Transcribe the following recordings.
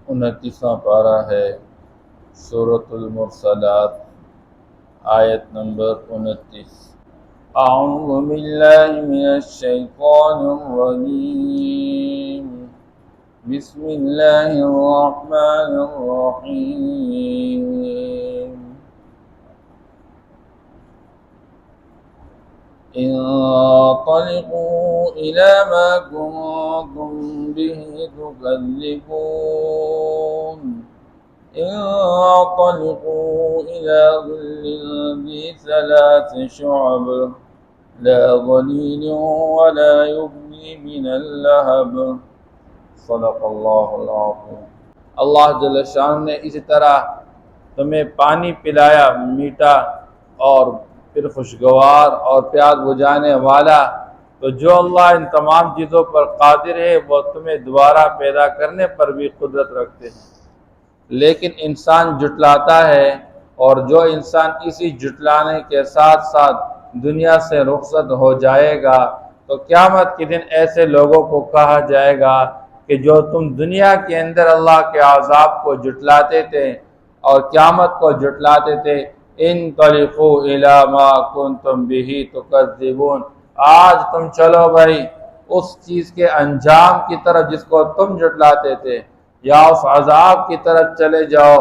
29واں پارہ ہے سورۃ المرسلات، آیت نمبر 29۔ اعوذ باللہ من الشیطان الرجیم، بسم اللہ الرحمن الرحیم۔ انطلقوا إلى ما كنتم به تكذبون انطلقوا إلى ظل ذي 3 شعب لا ظليل ولا يغني من اللهب۔ صدق اللہ العظیم۔ اللہ جل شان نے اسی طرح تمہیں پانی پلایا، میٹھا اور پھر خوشگوار اور پیاس بجھانے والا، تو جو اللہ ان تمام چیزوں پر قادر ہے وہ تمہیں دوبارہ پیدا کرنے پر بھی قدرت رکھتے ہیں، لیکن انسان جھٹلاتا ہے، اور جو انسان اسی جھٹلانے کے ساتھ ساتھ دنیا سے رخصت ہو جائے گا تو قیامت کے دن ایسے لوگوں کو کہا جائے گا کہ جو تم دنیا کے اندر اللہ کے عذاب کو جھٹلاتے تھے اور قیامت کو جھٹلاتے تھے، انطلقوا الی ما کنتم بہ تکذبون، آج تم چلو بھائی اس چیز کے انجام کی طرف جس کو تم جھٹلاتے تھے، یا اس عذاب کی طرف چلے جاؤ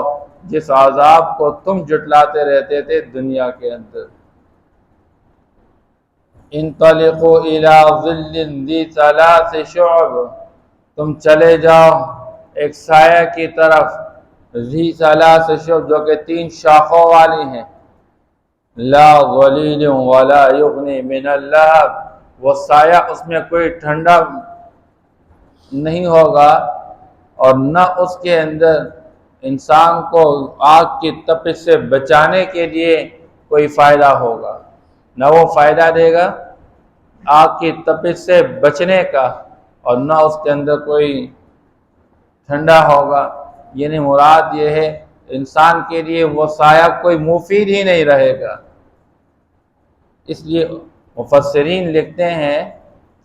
جس عذاب کو تم جھٹلاتے رہتے تھے دنیا کے اندر۔ انطلقوا الی ظل ذی 3 شعب، تم چلے جاؤ ایک سایہ کی طرف، ذی 3 شعب جو کہ 3 شاخوں والی ہیں، لا ظلیل ولا یغنی من اللہب، وہ سایہ اس میں کوئی ٹھنڈا نہیں ہوگا اور نہ اس کے اندر انسان کو آگ کی تپش سے بچانے کے لیے کوئی فائدہ ہوگا، نہ وہ فائدہ دے گا آگ کی تپش سے بچنے کا، اور نہ اس کے اندر کوئی ٹھنڈا ہوگا۔ یعنی مراد یہ ہے انسان کے لیے وہ سایہ کوئی مفید ہی نہیں رہے گا۔ اس لیے مفسرین لکھتے ہیں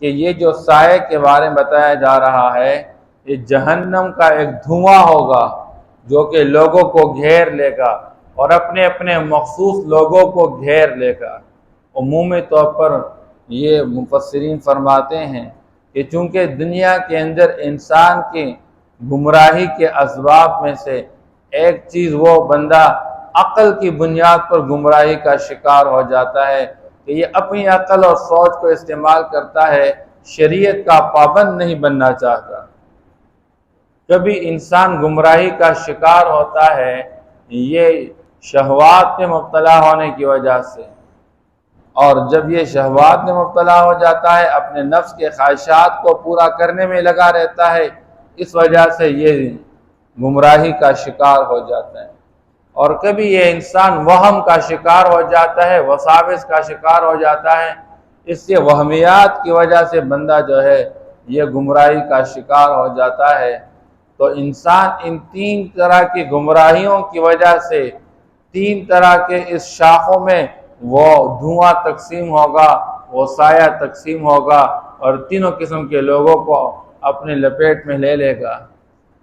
کہ یہ جو سائے کے بارے میں بتایا جا رہا ہے، یہ جہنم کا ایک دھواں ہوگا جو کہ لوگوں کو گھیر لے گا اور اپنے اپنے مخصوص لوگوں کو گھیر لے گا۔ عمومی طور پر یہ مفسرین فرماتے ہیں کہ چونکہ دنیا کے اندر انسان کی گمراہی کے اسباب میں سے ایک چیز وہ بندہ عقل کی بنیاد پر گمراہی کا شکار ہو جاتا ہے کہ یہ اپنی عقل اور سوچ کو استعمال کرتا ہے، شریعت کا پابند نہیں بننا چاہتا۔ کبھی انسان گمراہی کا شکار ہوتا ہے یہ شہوات میں مبتلا ہونے کی وجہ سے، اور جب یہ شہوات میں مبتلا ہو جاتا ہے اپنے نفس کے خواہشات کو پورا کرنے میں لگا رہتا ہے، اس وجہ سے یہ گمراہی کا شکار ہو جاتا ہے۔ اور کبھی یہ انسان وہم کا شکار ہو جاتا ہے، وساوس کا شکار ہو جاتا ہے، اس سے وہمیات کی وجہ سے بندہ جو ہے یہ گمراہی کا شکار ہو جاتا ہے۔ تو انسان ان 3 طرح کی گمراہیوں کی وجہ سے 3 طرح کے اس شاخوں میں وہ دھواں تقسیم ہوگا، وہ سایہ تقسیم ہوگا اور تینوں قسم کے لوگوں کو اپنے لپیٹ میں لے لے گا۔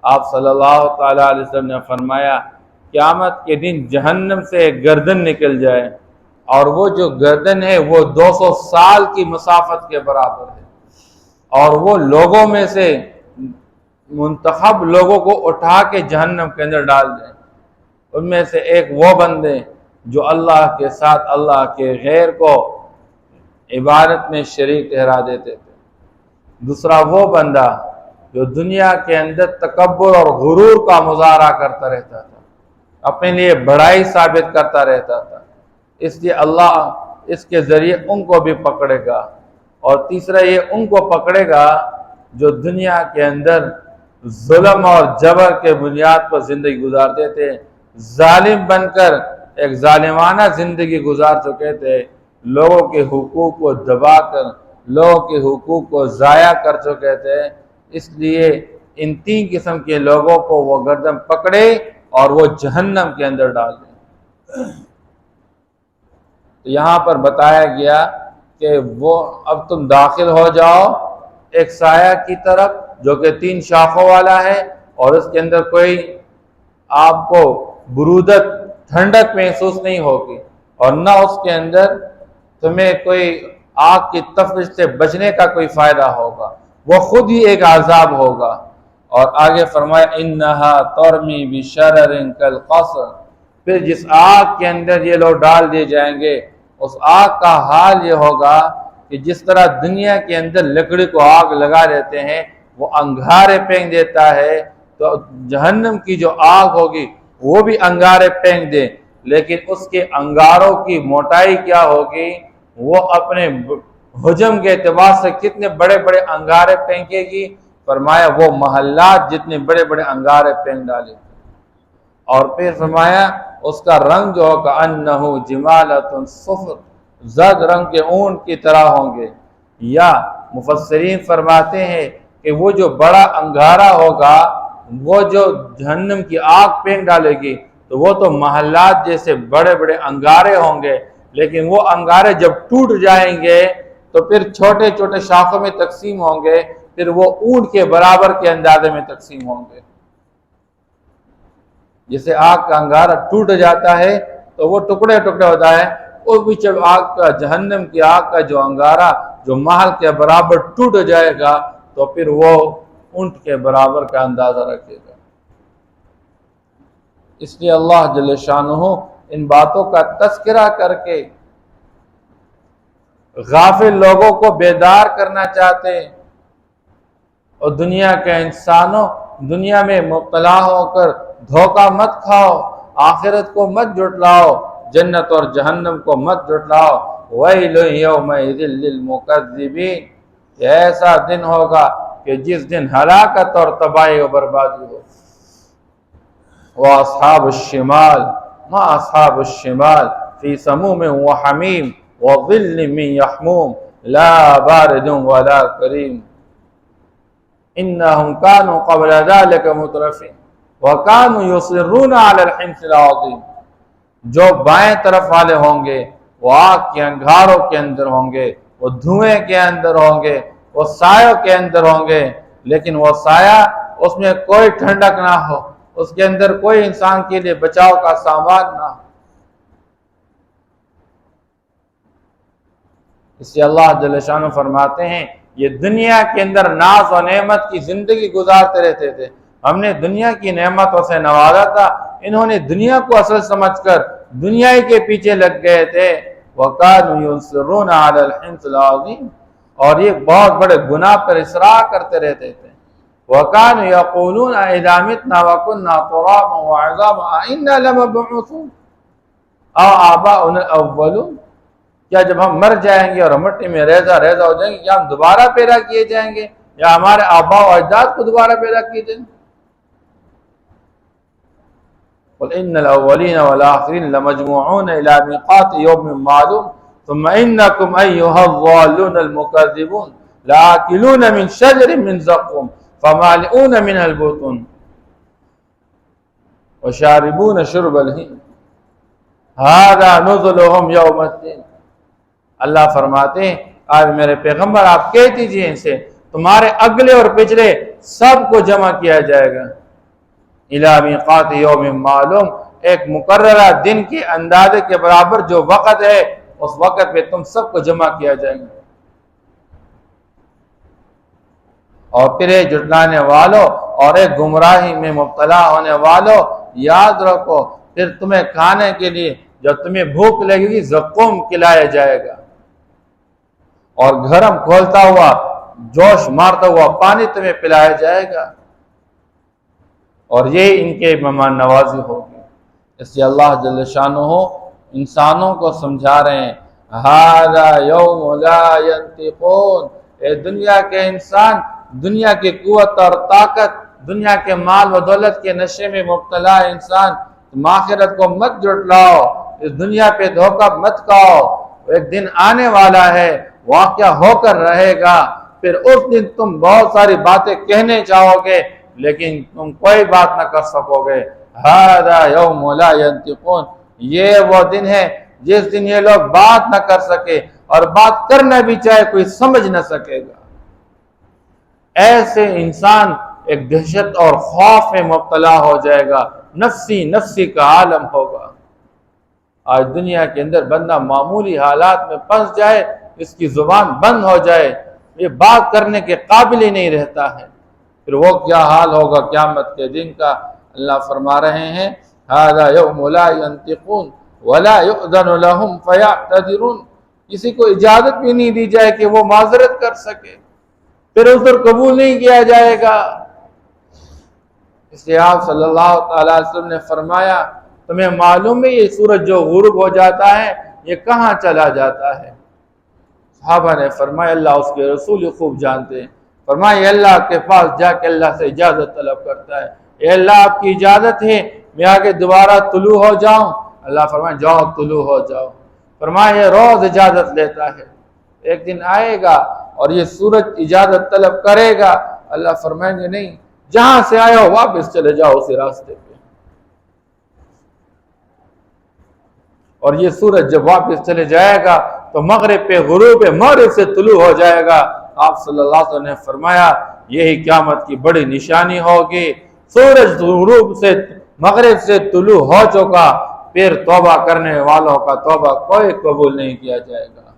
آپ صلی اللہ تعالیٰ علیہ وسلم نے فرمایا قیامت کے دن جہنم سے ایک گردن نکل جائے، اور وہ جو گردن ہے وہ 200 سال کی مسافت کے برابر ہے، اور وہ لوگوں میں سے منتخب لوگوں کو اٹھا کے جہنم کے اندر ڈال دیں۔ ان میں سے ایک وہ بندے جو اللہ کے ساتھ اللہ کے غیر کو عبادت میں شریک ٹھہرا دیتے تھے، دوسرا وہ بندہ جو دنیا کے اندر تکبر اور غرور کا مظاہرہ کرتا رہتا تھا، اپنے لیے بڑائی ثابت کرتا رہتا تھا، اس لیے اللہ اس کے ذریعے ان کو بھی پکڑے گا۔ اور تیسرا یہ ان کو پکڑے گا جو دنیا کے اندر ظلم اور جبر کے بنیاد پر زندگی گزارتے تھے، ظالم بن کر ایک ظالمانہ زندگی گزار چکے تھے، لوگوں کے حقوق کو دبا کر لوگوں کے حقوق کو ضائع کر چکے تھے۔ اس لیے ان 3 قسم کے لوگوں کو وہ گردن پکڑے اور وہ جہنم کے اندر ڈال دیں۔ تو یہاں پر بتایا گیا کہ وہ اب تم داخل ہو جاؤ ایک سایہ کی طرف جو کہ 3 شاخوں والا ہے، اور اس کے اندر کوئی آپ کو برودت ٹھنڈک محسوس نہیں ہوگی، اور نہ اس کے اندر تمہیں کوئی آگ کی تفش سے بچنے کا کوئی فائدہ ہوگا، وہ خود ہی ایک عذاب ہوگا۔ اور آگے فرمایا انہا ترمی بشرر کالقصر، پھر جس آگ کے اندر یہ لوگ ڈال دیے جائیں گے اس آگ کا حال یہ ہوگا کہ جس طرح دنیا کے اندر لکڑی کو آگ لگا دیتے ہیں وہ انگارے پھینک دیتا ہے، تو جہنم کی جو آگ ہوگی وہ بھی انگارے پھینک دے، لیکن اس کے انگاروں کی موٹائی کیا ہوگی، وہ اپنے حجم کے اعتبار سے کتنے بڑے بڑے انگارے پھینکے گی، فرمایا وہ محلات جتنے بڑے بڑے انگارے پھینک ڈالے۔ اور پھر فرمایا اس کا رنگ جو ہوگا انہو جمالۃ صفر، زرد رنگ کے اونٹ کی طرح ہوں گے۔ یا مفسرین فرماتے ہیں کہ وہ جو بڑا انگارہ ہوگا، وہ جو جہنم کی آگ پھینک ڈالے گی تو وہ تو محلات جیسے بڑے بڑے انگارے ہوں گے، لیکن وہ انگارے جب ٹوٹ جائیں گے تو پھر چھوٹے چھوٹے شاخوں میں تقسیم ہوں گے، پھر وہ اونٹ کے برابر کے اندازے میں تقسیم ہوں گے۔ جیسے آگ کا انگارہ ٹوٹ جاتا ہے تو وہ ٹکڑے ٹکڑے ہوتا ہے، وہ بھی جب آگ کا جہنم کی آگ کا جو انگارہ جو محل کے برابر ٹوٹ جائے گا تو پھر وہ اونٹ کے برابر کا اندازہ رکھے گا۔ اس لیے اللہ جل شانہ ان باتوں کا تذکرہ کر کے غافل لوگوں کو بیدار کرنا چاہتے ہیں، اور دنیا کے انسانوں دنیا میں مبتلا ہو کر دھوکہ مت کھاؤ، آخرت کو مت جھٹلاؤ، جنت اور جہنم کو مت جھٹلاؤ۔ وَيْلٌ يَوْمَئِذٍ لِّلْمُكَذِّبِينَ، یہ ایسا دن ہوگا کہ جس دن ہلاکت اور تباہی و بربادی ہو۔ وَأَصْحَابُ الشِّمَالِ مَا أَصْحَابُ الشِّمَالِ فِي سَمُومٍ وَحَمِيمٍ وَظِلٍّ مِّن يَحْمُومٍ لَا بَارِدٌ وَلَا كَرِيمٌ إِنَّهُمْ كَانُوا قَبْلَ ذَلِكَ مُتْرَفِينَ وَكَانُوا يُصِرُّونَ عَلَى الْحِنثِ الْعَظِيمِ، جو بائیں طرف والے ہوں گے وہ آگ کے انگاروں کے اندر ہوں گے، وہ دھوئیں کے اندر ہوں گے، وہ سایوں کے اندر ہوں گے، لیکن وہ سایہ اس میں کوئی ٹھنڈک نہ ہو، اس کے اندر کوئی انسان کے لیے بچاؤ کا سامان نہ ہو۔ اس لیے اللہ جل شانہ فرماتے ہیں یہ دنیا کے اندر ناز و نعمت کی زندگی گزارتے رہتے تھے، ہم نے دنیا کی نعمتوں سے نوازا تھا، انہوں نے دنیا کو اصل سمجھ کر دنیا ہی کے پیچھے لگ گئے تھے۔ وَكَانُوا يُصِرُّونَ عَلَى الْحِنثِ الْعَظِيمِ، اور یہ بہت بڑے گناہ پر اصرار کرتے رہتے تھے۔ وَكَانُوا يَقُولُونَ أَإِذَا مِتْنَا وَكُنَّا تُرَابًا وَعِظَامًا أَإِنَّا لَمَبْعُوثُونَ أَوْ آبَاؤُنَا الْأَوَّلُونَ، کیا جب ہم مر جائیں گے اور مٹی میں ریزہ ریزہ ہو جائیں گے کیا ہم دوبارہ پیدا کیے جائیں گے، یا ہمارے آباء و اجداد کو دوبارہ پیدا کیے جائیں گے؟ قُلْ إِنَّ الْأَوَّلِينَ وَالْآخِرِينَ لَمَجْمُوعُونَ إِلَى مِيقَاتِ يَوْمٍ مَّعْلُومٍ ثُمَّ إِنَّكُمْ أَيُّهَا الضَّالُّونَ الْمُكَذِّبُونَ لَآكِلُونَ مِنْ شَجَرٍ مِّن زَقُّومٍ فَمَالِئُونَ مِنْهَا الْبُطُونَ وَشَارِبُونَ شُرْبَ الْهِيمِ هَذَا نُزُلُهُمْ يَوْمَ الدِّينِ۔ اللہ فرماتے ہیں آج میرے پیغمبر آپ کہہ دیجئے ان سے تمہارے اگلے اور پچھلے سب کو جمع کیا جائے گا، اِلَى مِيقَاتِ يَوْمٍ معلوم، ایک مقررہ دن کے اندازے کے برابر جو وقت ہے اس وقت پہ تم سب کو جمع کیا جائے گا۔ اور پھر ایک جھٹلانے والوں اور ایک گمراہی میں مبتلا ہونے والوں یاد رکھو، پھر تمہیں کھانے کے لیے جب تمہیں بھوک لگے گی زقوم کھلایا جائے گا، اور گرم کھولتا ہوا جوش مارتا ہوا پانی تمہیں پلایا جائے گا، اور یہ ان کے مہمان نوازی ہوگی۔ اس لیے اللہ جل شانہ انسانوں کو سمجھا رہے ہیں ھذا یوم لا ینطقون، اے دنیا کے انسان، دنیا کی قوت اور طاقت، دنیا کے مال و دولت کے نشے میں مبتلا انسان، تم آخرت کو مت جھٹلاؤ، اس دنیا پہ دھوکہ مت کھاؤ، ایک دن آنے والا ہے واقعہ ہو کر رہے گا، پھر اس دن تم بہت ساری باتیں کہنے چاہو گے لیکن تم کوئی بات نہ کر سکو گے۔ ھذا یوم لا ینطقون، یہ وہ دن ہے جس دن یہ لوگ بات نہ کر سکے، اور بات کرنا بھی چاہے کوئی سمجھ نہ سکے گا۔ ایسے انسان ایک دہشت اور خوف میں مبتلا ہو جائے گا، نفسی نفسی کا عالم ہوگا۔ آج دنیا کے اندر بندہ معمولی حالات میں پھنس جائے، اس کی زبان بند ہو جائے، یہ بات کرنے کے قابل ہی نہیں رہتا ہے، پھر وہ کیا حال ہوگا قیامت کے دن کا۔ اللہ فرما رہے ہیں هَذَا يَوْمُ لَا يَنْطِقُونَ وَلَا يُؤْذَنُ لَهُمْ فَيَعْتَذِرُونَ، کسی کو اجازت بھی نہیں دی جائے کہ وہ معذرت کر سکے، پھر عذر قبول نہیں کیا جائے گا۔ اس لیے آپ صلی اللہ تعالی علیہ وسلم نے فرمایا تمہیں معلوم ہے یہ سورج جو غروب ہو جاتا ہے یہ کہاں چلا جاتا ہے؟ صحابہ نے فرمایا اللہ اس کے رسول خوب جانتے ہیں۔ فرمایا یہ اللہ کے پاس جا کے اللہ سے اجازت طلب کرتا ہے، اے اللہ آپ کی اجازت ہے میں آگے دوبارہ طلوع ہو جاؤں؟ اللہ فرمایا جاؤ طلوع ہو جاؤ۔ فرمایا یہ روز اجازت لیتا ہے، ایک دن آئے گا اور یہ سورج اجازت طلب کرے گا، اللہ فرمائیں گے نہیں، جہاں سے آئے ہو واپس چلے جاؤ اسی راستے پہ۔ اور یہ سورج جب واپس چلے جائے گا تو مغرب پہ غروب مغرب سے طلوع ہو جائے گا۔ آپ صلی اللہ علیہ وسلم نے فرمایا یہی قیامت کی بڑی نشانی ہوگی، سورج غروب سے مغرب سے طلوع ہو چکا، پھر توبہ کرنے والوں کا توبہ کوئی قبول نہیں کیا جائے گا۔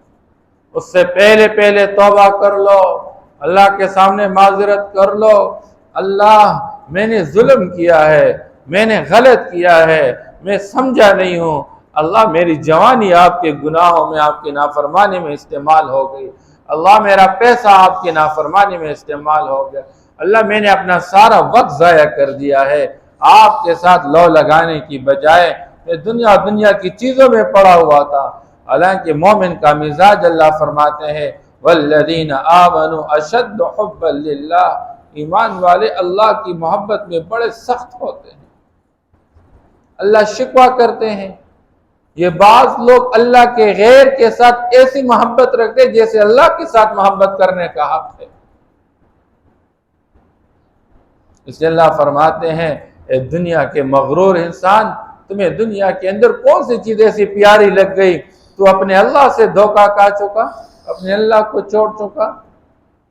اس سے پہلے پہلے توبہ کر لو، اللہ کے سامنے معذرت کر لو، اللہ میں نے ظلم کیا ہے، میں نے غلط کیا ہے، میں سمجھا نہیں ہوں، اللہ میری جوانی آپ کے گناہوں میں آپ کی نافرمانی میں استعمال ہو گئی، اللہ میرا پیسہ آپ کی نافرمانی میں استعمال ہو گیا، اللہ میں نے اپنا سارا وقت ضائع کر دیا ہے، آپ کے ساتھ لو لگانے کی بجائے میں دنیا کی چیزوں میں پڑا ہوا تھا۔ حالانکہ مومن کا مزاج اللہ فرماتے ہیں والذین آمنوا اشد حبا للہ، ایمان والے اللہ کی محبت میں بڑے سخت ہوتے ہیں، اللہ شکوہ کرتے ہیں۔ یہ بعض لوگ اللہ کے غیر کے ساتھ ایسی محبت رکھتے جیسے اللہ کے ساتھ محبت کرنے کا حق ہے۔ اس لیے اللہ فرماتے ہیں اے دنیا کے مغرور انسان، تمہیں دنیا کے اندر کون سی چیز ایسی پیاری لگ گئی، تو اپنے اللہ سے دھوکہ کھا چکا، اپنے اللہ کو چھوڑ چکا،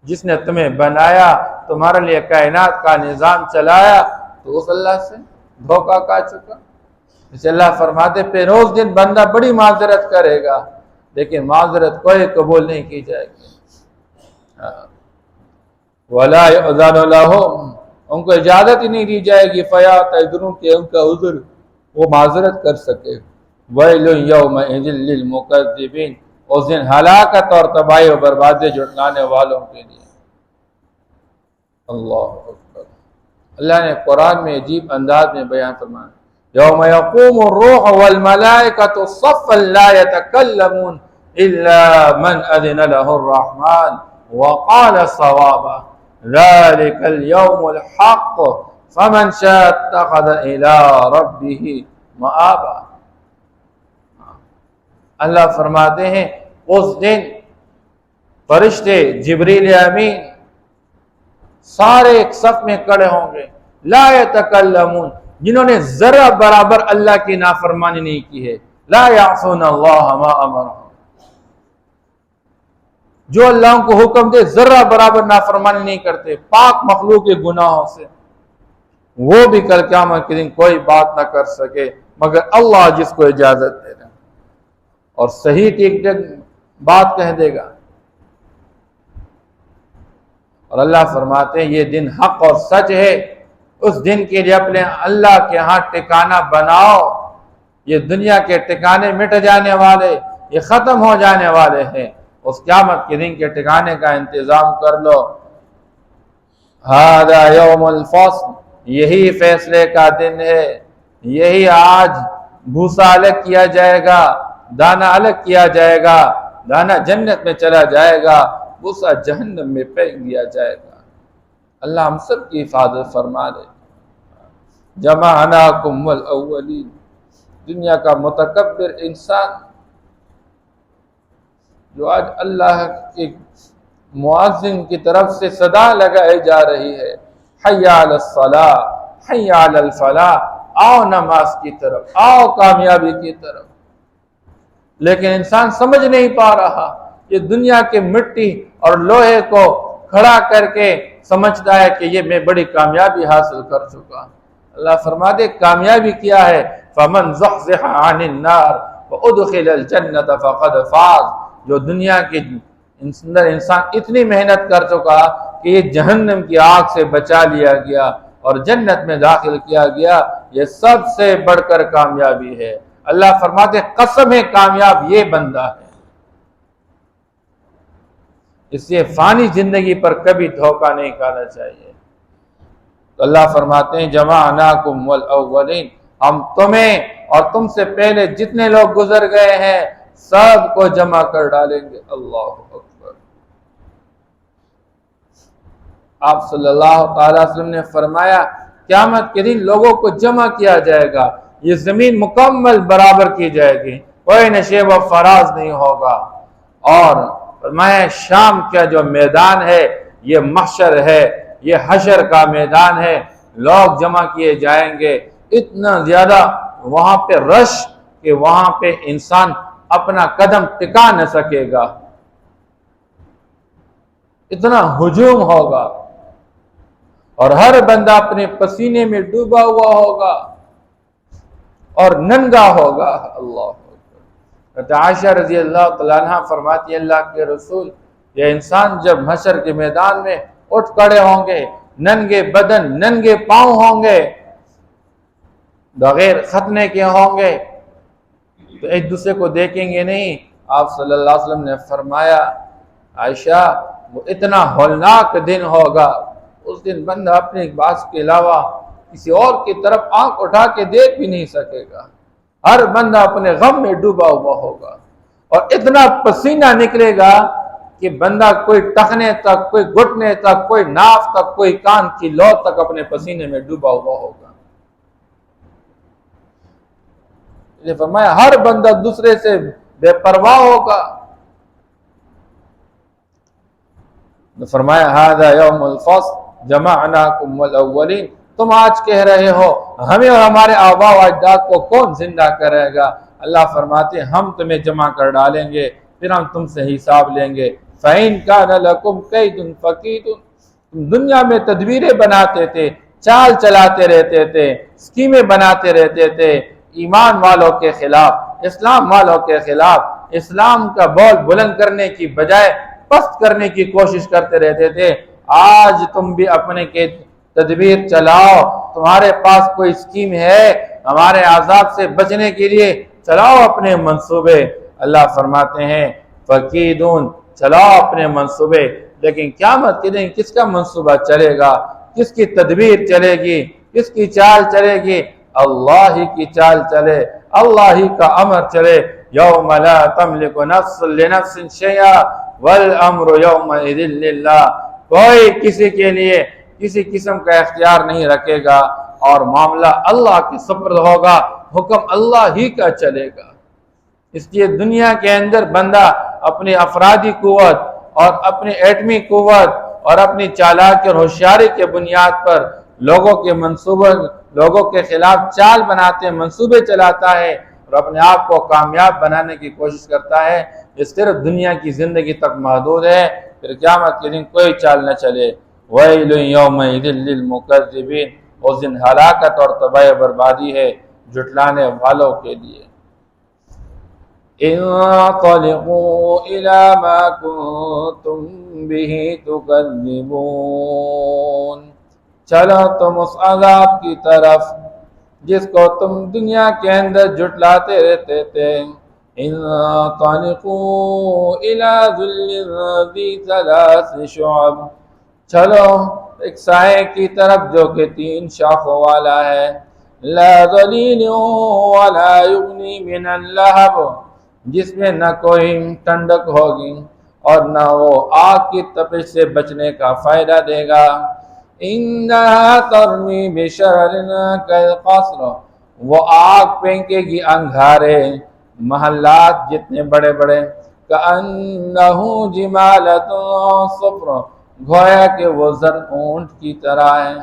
جس نے تمہیں بنایا، تمہارے لیے کائنات کا نظام چلایا، تو اس اللہ سے دھوکہ کھا چکا۔ اسے اللہ فرماتے پھر اس دن بندہ بڑی معذرت کرے گا، لیکن معذرت کوئی قبول نہیں کی جائے گی۔ وَلَا يُؤْذَنُ لَهُمْ، ان کو اجازت ہی نہیں دی جائے گی فَيَعْتَذِرُونَ کہ ان کا عذر وہ معذرت کر سکے۔ وَيْلٌ يَوْمَئِذٍ لِّلْمُكَذِّبِينَ، اس دن ہلاکت اور تباہی و بربادی جھٹلانے والوں کے لیے۔ اللہ اکبر۔ اللہ نے قرآن میں عجیب انداز میں بیان فرمایا یوم یقوم الروح والملائکۃ صفا لا یتکلمون الا من اذن له الرحمن وقال صوابا ذلك اليوم الحق فمن شاء اتخذ الى ربه مآبا۔ اللہ فرماتے ہیں اس دن فرشتے جبریل امین سارے ایک صف میں کھڑے ہوں گے، لا یتکلمون، جنہوں نے ذرہ برابر اللہ کی نافرمانی نہیں کی ہے، لا یعصون اللہ ما امرهم، جو اللہ کو حکم دے ذرہ برابر نافرمانی نہیں کرتے، پاک مخلوق کے گناہوں سے، وہ بھی کل قیامت کے دن کوئی بات نہ کر سکے مگر اللہ جس کو اجازت دے گا اور صحیح ٹھیک بات کہہ دے گا۔ اور اللہ فرماتے ہیں یہ دن حق اور سچ ہے، اس دن کے لیے اپنے اللہ کے ہاں ٹھکانہ بناؤ، یہ دنیا کے ٹھکانے مٹ جانے والے، یہ ختم ہو جانے والے ہیں، اس قیامت کے دن کے ٹھکانے کا انتظام کر لو۔ ھذا یوم الفصل، یہی فیصلے کا دن ہے، یہی آج بھوسا الگ کیا جائے گا، دانہ الگ کیا جائے گا، دانہ جنت میں چلا جائے گا، بھوسا جہنم میں پھینک دیا جائے گا۔ اللہ ہم سب کی حفاظت فرما دے۔ جمعناکم والاولین، دنیا کا متکبر انسان جو آج اللہ کے مؤذن کی طرف سے صدا لگائی جا رہی ہے حی علی الصلاۃ حی علی الفلاح، آؤ نماز کی طرف، آؤ کامیابی کی طرف، لیکن انسان سمجھ نہیں پا رہا، یہ دنیا کے مٹی اور لوہے کو کھڑا کر کے سمجھتا ہے کہ یہ میں بڑی کامیابی حاصل کر چکا۔ اللہ فرماتے کامیابی کیا ہے؟ فَمَنْ زُحْزِحَ عَنِ النَّارِ وَأُدْخِلَ الْجَنَّةَ فَقَدْ فَازَ۔ جو دنیا کے اندر انسان اتنی محنت کر چکا کہ یہ جہنم کی آگ سے بچا لیا گیا اور جنت میں داخل کیا گیا، یہ سب سے بڑھ کر کامیابی ہے۔ اللہ فرماتے قسم ہے کامیاب یہ بندہ ہے۔ اس لیے فانی زندگی پر کبھی دھوکہ نہیں کھانا چاہیے۔ تو اللہ فرماتے ہیں جمعناکم والاولین، ہم تمہیں اور تم سے پہلے جتنے لوگ گزر گئے ہیں سب کو جمع کر ڈالیں گے۔ اللہ اکبر۔ آپ صلی اللہ تعالی وسلم نے فرمایا قیامت کے دن لوگوں کو جمع کیا جائے گا، یہ زمین مکمل برابر کی جائے گی، کوئی نشیب و فراز نہیں ہوگا، اور فرمایا شام کا جو میدان ہے یہ محشر ہے، یہ حشر کا میدان ہے، لوگ جمع کیے جائیں گے، اتنا زیادہ وہاں پہ رش کہ وہاں پہ انسان اپنا قدم ٹکا نہ سکے گا، اتنا ہجوم ہوگا، اور ہر بندہ اپنے پسینے میں ڈوبا ہوا ہوگا اور ننگا ہوگا۔ اللہ اکبر۔ عائشہ رضی اللہ تعالیٰ عنہ فرماتی ہے اللہ کے رسول، یہ انسان جب محشر کے میدان میں اٹھ کھڑے ہوں گے، ننگے بدن ننگے پاؤں ہوں گے، بغیر ختنے کے ہوں گے، تو ایک دوسرے کو دیکھیں گے نہیں۔ آپ صلی اللہ علیہ وسلم نے فرمایا عائشہ وہ اتنا ہولناک دن ہوگا، اس دن بندہ اپنے باس کے علاوہ کسی اور کی طرف آنکھ اٹھا کے دیکھ بھی نہیں سکے گا، ہر بندہ اپنے غم میں ڈوبا ہوا ہوگا، اور اتنا پسینہ نکلے گا کہ بندہ کوئی ٹخنے تک، کوئی گھٹنے تک، کوئی ناف تک، کوئی کان کی لو تک اپنے پسینے میں ڈوبا ہوا ہوگا۔ یہ فرمایا ہر بندہ دوسرے سے بے پرواہ ہوگا۔ فرمایا ھذا یوم الفصل جمعناکم والاولین، تم آج کہہ رہے ہو ہمیں اور ہمارے آباء و اجداد کو کون زندہ کرے گا؟ اللہ فرماتے ہم تمہیں جمع کر ڈالیں گے، پھر ہم تم سے حساب لیں گے۔ فَإِن كَانَ لَكُمْ كَيْدٌ فَكِيدٌ، تم دنیا میں تدبیریں بناتے تھے، چال چلاتے رہتے تھے، اسکیمیں بناتے رہتے تھے، ایمان والوں کے خلاف، اسلام والوں کے خلاف، اسلام کا بول بلند کرنے کی بجائے پست کرنے کی کوشش کرتے رہتے تھے، آج تم بھی اپنے کے تدبیر چلاؤ، تمہارے پاس کوئی اسکیم ہے ہمارے عذاب سے بچنے کے لیے، چلاؤ اپنے منصوبے۔ اللہ فرماتے ہیں فَكِيدُونَ، چلاؤ اپنے منصوبے، لیکن قیامت کے دن کس کا منصوبہ چلے گا، کس کی تدبیر چلے گی، کس کی چال چلے گی؟ اللہ ہی کی چال چلے، اللہ ہی کا امر چلے۔ یوم لا تملک نفس لنفس شیئا والامر یومئذ للہ، کوئی کسی کے لیے کسی قسم کا اختیار نہیں رکھے گا، اور معاملہ اللہ کے سپرد ہوگا، حکم اللہ ہی کا چلے گا۔ اس لیے دنیا کے اندر بندہ اپنی افرادی قوت اور اپنی ایٹمی قوت اور اپنی چالاکی اور ہوشیاری کے بنیاد پر لوگوں کے منصوبے، لوگوں کے خلاف چال بناتے، منصوبے چلاتا ہے اور اپنے آپ کو کامیاب بنانے کی کوشش کرتا ہے، یہ صرف دنیا کی زندگی تک محدود ہے، پھر قیامت کے دن کوئی چال نہ چلے۔ وَيْلٌ يَوْمَئِذٍ لِّلْمُكَذِّبِينَ، اس دن ہلاکت اور تباہ بربادی ہے جھٹلانے والوں کے لیے۔ انطلقوا إلى ما كنتم به تكذبون، چلو تم اس عذاب کی طرف جس کو تم دنیا کے اندر جھٹلاتے رہتے تھے۔ انطلقوا إلى ظل ذي ثلاث شعب، چلو ایک سائے کی طرف جو کہ 3 شاخوں والا ہے۔ لا ظلیل ولا یغنی من اللہب، جس میں نہ کوئی ٹھنڈک ہوگی اور نہ وہ آگ کی تپش سے بچنے کا فائدہ دے گا۔ انہا ترمی بشرر کالقصر، وہ آگ پھینکے گی انگارے، محلات جتنے بڑے بڑے، کأنہ جمالۃ صفر، گویا کہ وہ زرد اونٹ کی طرح ہے۔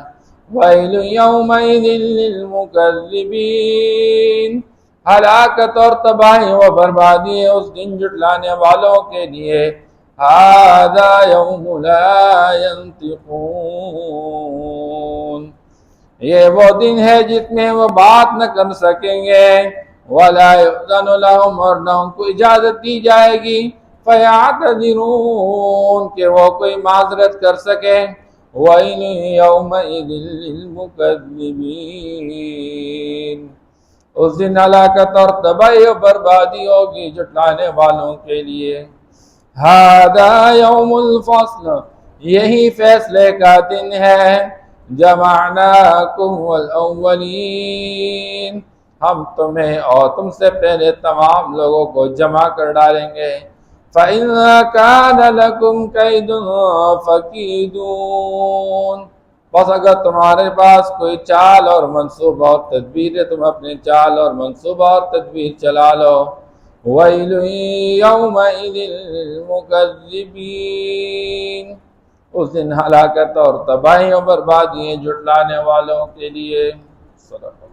ویل یومئذ للمکذبین، ہلاکت اور تباہی و بربادی ہے اس دن جھٹلانے والوں کے لیے۔ هذا يوم لا ينطقون، یہ وہ دن ہے جس میں وہ بات نہ کر سکیں گے، ولا يؤذن لهم، اور نہ ان کو اجازت دی جائے گی، فيعتذرون، کہ وہ کوئی معذرت کر سکے، ويل يومئذ للمكذبين، اس دن ہلاکت اور تباہی اور بربادی ہوگی جھٹلانے والوں کے لیے۔ هذا يوم الفصل، یہی فیصلے کا دن ہے، جمعناکم والاولین، ہم تمہیں اور تم سے پہلے تمام لوگوں کو جمع کر ڈالیں گے، فَإِن كَانَ لَكُمْ كَيْدٌ فَكِيدُونِ، بس اگر تمہارے پاس کوئی چال اور منصوبہ اور تدبیر ہے، تم اپنے چال اور منصوبہ اور تدبیر چلا لو، وَيْلٌ يَوْمَئِذٍ لِلْمُكَذِّبِينَ، اس دن ہلاکت اور تباہی اور بربادی ہیں جھٹلانے والوں کے لیے۔ صدق